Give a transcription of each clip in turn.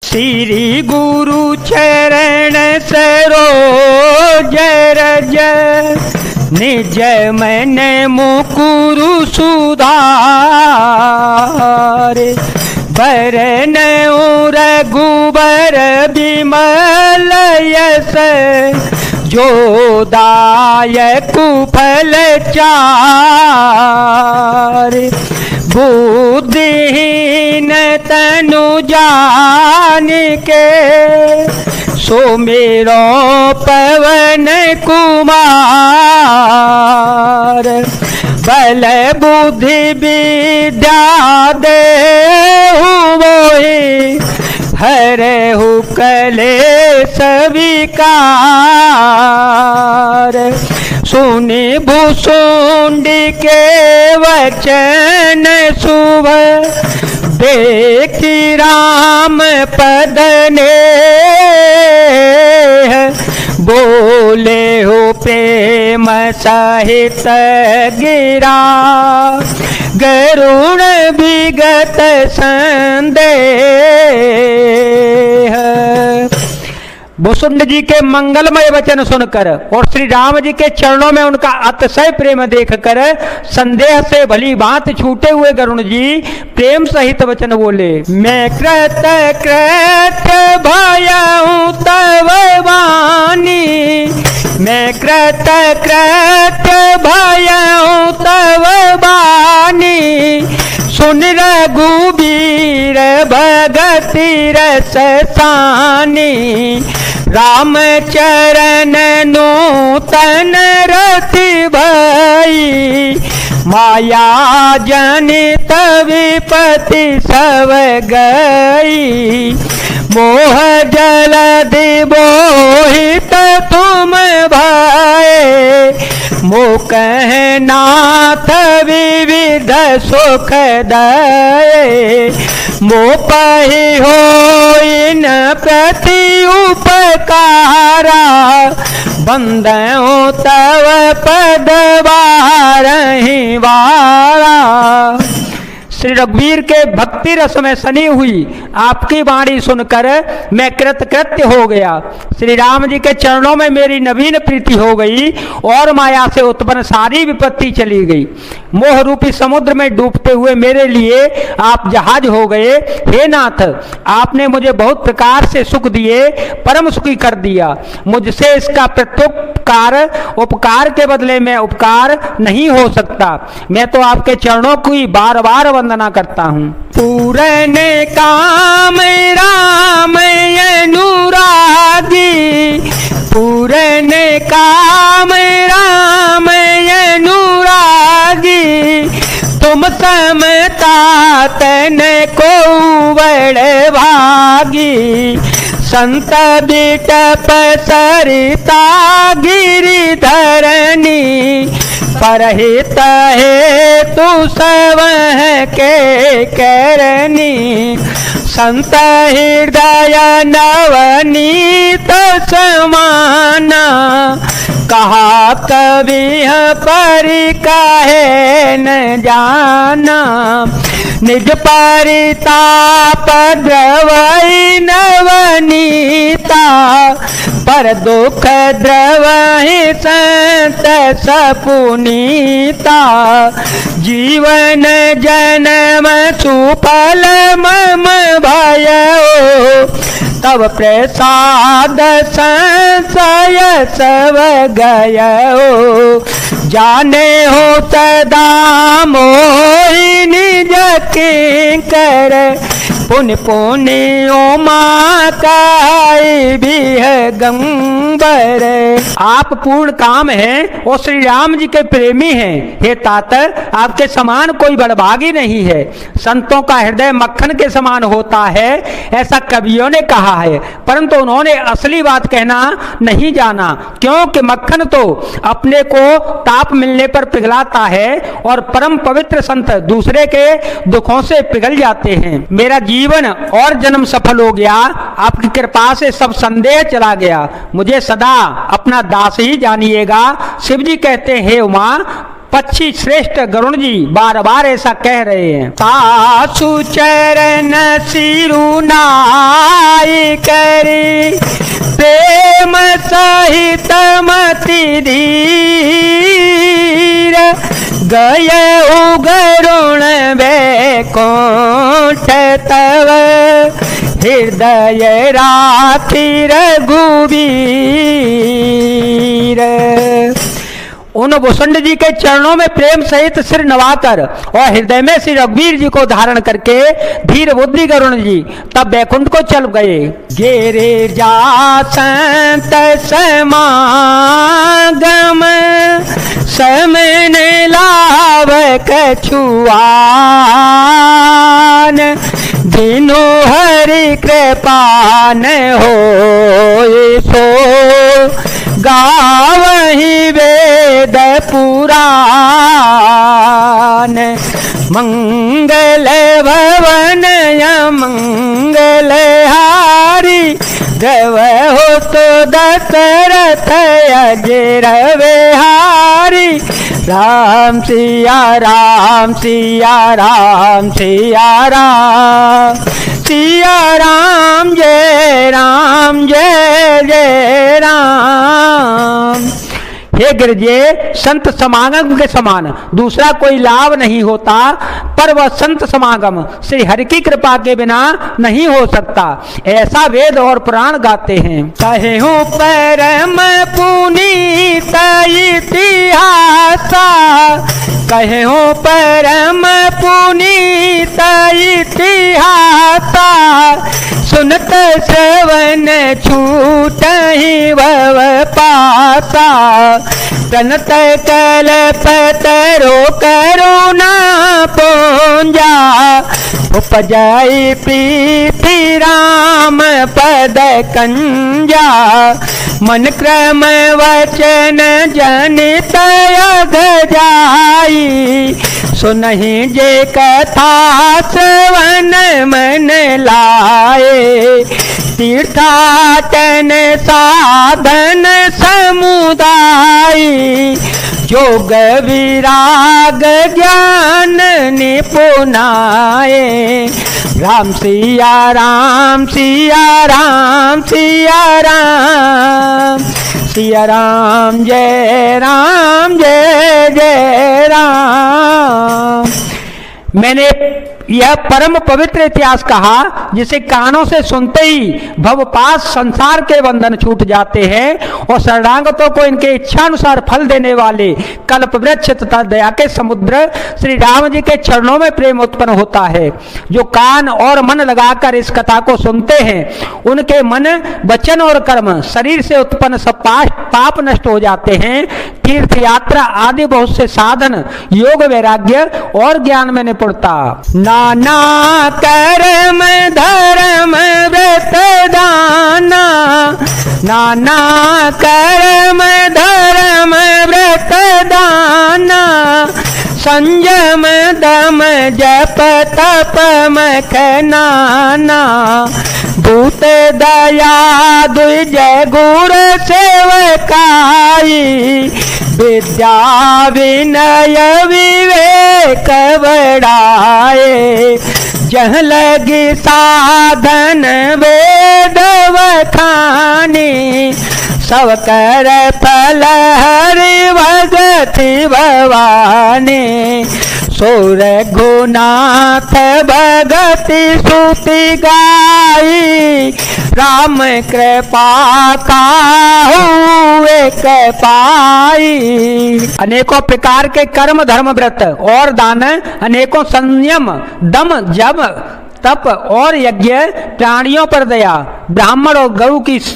श्री गुरु चरण सरोज रज निज मन मुकुरु सुधार बरन रघुबर बिमल यस जो दायक फल चार बुद्धिहीन तनु जान के सुमिरो पवन कुमार बल बुद्धि विद्या देहु मोहि हरहु कलेश विकार सुनि भुसुंडी के वचन शुभ देखी राम पद नेह बोले हो प्रेम सहित गिरा गरुण विगत संदेह। भुसुंड जी के मंगलमय वचन सुनकर और श्री राम जी के चरणों में उनका अतिशय प्रेम देखकर संदेह से भली बात छूटे हुए गरुण जी प्रेम सहित वचन बोले। मैं कृत कृत भयऊं तव वाणी मैं कृत कृत भयऊं तव वाणी सुन रघुबीर भगति रस सानी राम चरण नूतन रति भई माया जनित विपत्ति सब गई मोह जलधि मोहित तुम भये मोह नाथ विविध सुख दये मोपहि होइन प्रति उपकारा बंदो तव पद बारहि वारा। श्री रघुवीर के भक्ति रस में सनी हुई आपकी वाणी सुनकर मैं कृतकृत्य हो गया। श्री राम जी के चरणों में मेरी नवीन प्रीति हो गई और माया से उत्पन्न सारी विपत्ति चली गई। मोह रूपी समुद्र में डूबते हुए मेरे लिए आप जहाज हो गए। हे नाथ, आपने मुझे बहुत प्रकार से सुख दिए, परम सुखी कर दिया। मुझसे इसका प्रत्युपकार उपकार के बदले में उपकार नहीं हो सकता। मैं तो आपके चरणों की बार बार वंदना करता हूँ। पूरन काम राम अनुरागी पूरन काम राम अनुरागी तुम समतातन को बड़ भागी संत बिटप सरिता गिरिधरणी परहित है तू सवह के करनी संत हृदय नवनीत समाना कहा कभी परि काहे न जाना निज परिताप द्रवई नवनीता पर दुख द्रवहि संत सपुनीता जीवन जन्म सुफल मम भयो तब प्रसाद संशय सब गयो जाने हो सदा मोहि निज किंकर पुण्य पुण्य उमा काई भी है गंबर। आप पूर्ण काम हैं और श्री राम जी के प्रेमी हैं। हे तात, आपके समान कोई बड़भागी नहीं है। संतों का हृदय मक्खन के समान होता है ऐसा कवियों ने कहा है, परंतु उन्होंने असली बात कहना नहीं जाना, क्योंकि मक्खन तो अपने को ताप मिलने पर पिघलाता है और परम पवित्र संत दूसरे के दुखों से पिघल जाते हैं। मेरा जीवन और जन्म सफल हो गया, आपकी कृपा से सब संदेह चला गया। मुझे सदा अपना दास ही जानिएगा। शिव जी कहते हैं उमा पक्षी श्रेष्ठ गरुण जी बार बार ऐसा कह रहे हैं। तासु चरण सिरुनाई सहित मति धीर गय गरुण वैकुंठ तव हृदय राखी रघुवीर। उन भुसुंड जी के चरणों में प्रेम सहित सिर नवाकर और हृदय में श्री रघुवीर जी को धारण करके धीर बुद्धि गरुण जी तब वैकुंठ को चल गए। गेरे जा संत समागम समन लाव कछुआन दिनो हरि कृपान हो सो गावहि वेद पुराण मंगल भवन मंगल हारी रवो तो दशरथ अजर विहारी राम सिया राम सिया राम सिया राम सिया राम जय जय राम। हे गिरजे संत समागम के समान दूसरा कोई लाभ नहीं होता, पर वह संत समागम श्री हरि की कृपा के बिना नहीं हो सकता, ऐसा वेद और पुराण गाते हैं। कहे हूँ परम पुनीत इतिहास, कहे हूँ परम पुनीत इतिहास, सुनत श्रवण छूट ही भव पासा, प्रणत कल्पतरो करुणा पुंजा, उपजाई प्रीति राम पद कंजा, मन क्रम वचन जनित अघ जाई, सुनहि जे कथा श्रवण मन लाए, तीर्थाटन साधन समुदाय, योग विराग ज्ञान निपुनाए, राम सिया राम सिया राम सिया राम, सिया राम जय जय राम। मैंने यह परम पवित्र इतिहास कहा जिसे कानों से सुनते ही भवपाश संसार के बंधन छूट जाते हैं और शरणागतों को इनके इच्छानुसार फल देने वाले कल्प वृक्ष तथा दया के समुद्र श्री राम जी के चरणों में प्रेम उत्पन्न होता है। जो कान और मन लगाकर इस कथा को सुनते हैं उनके मन वचन और कर्म शरीर से उत्पन्न सब पाप नष्ट हो जाते हैं। तीर्थ यात्रा आदि बहुत से साधन योग वैराग्य और ज्ञान में निपुणता, नाना कर्म धर्म व्रत दाना, नाना कर्म धर्म व्रत दाना, संयम दम जप तप मख नाना, भूत दया द्विज गुर सेवकाई, विद्या विनय विवेक बढ़ाए, जह लगी साधन वेद वखानी, सब कर फल हरि भगति भवानी, सुर गुनाथ भगति सुति गाई, राम कृपा काहू एक पाई। अनेकों प्रकार के कर्म धर्म व्रत और दान, अनेकों संयम दम जप तप और यज्ञ, प्राणियों पर दया, ब्राह्मण और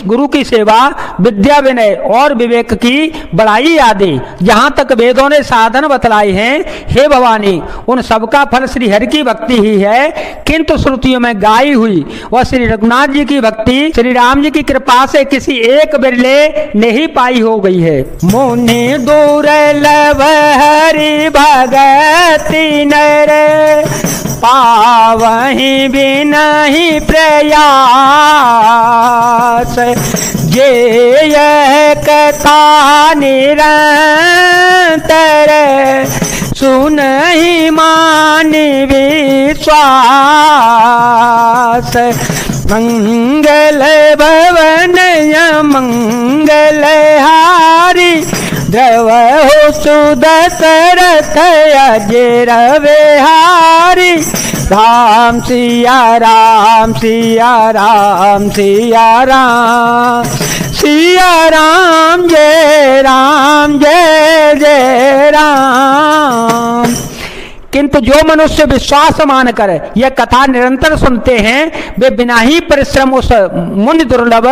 गुरु की सेवा, विद्या विनय और विवेक की बड़ाई आदि जहाँ तक वेदों ने साधन बतलाए हैं, हे भवानी उन सबका फल श्री हरि की भक्ति ही है, किंतु श्रुतियों में गाई हुई वह श्री रघुनाथ जी की भक्ति श्री राम जी की कृपा से किसी एक बिरले ने ही पाई हो गई है। मुनि दुर्लभ हरि भगति नर, पावहि बिनहि प्रयास, जे यह कथा निरंतर, सुनहि मानि विश्वास, मंगल भवन मंगल हारी द्रव हो सुदशरथ अजर विहारी। राम सिया राम सिया राम सिया राम सिया राम जय जय राम। किंतु जो मनुष्य विश्वास मानकर यह कथा निरंतर सुनते हैं वे बिना ही परिश्रम उस मुनि दुर्लभ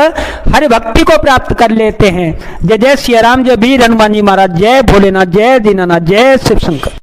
हरि भक्ति को प्राप्त कर लेते हैं। जय जय सिया राम, जय वीर हनुमान जी महाराज, जय भोलेनाथ, जय दीनानाथ, जय शिव शंकर।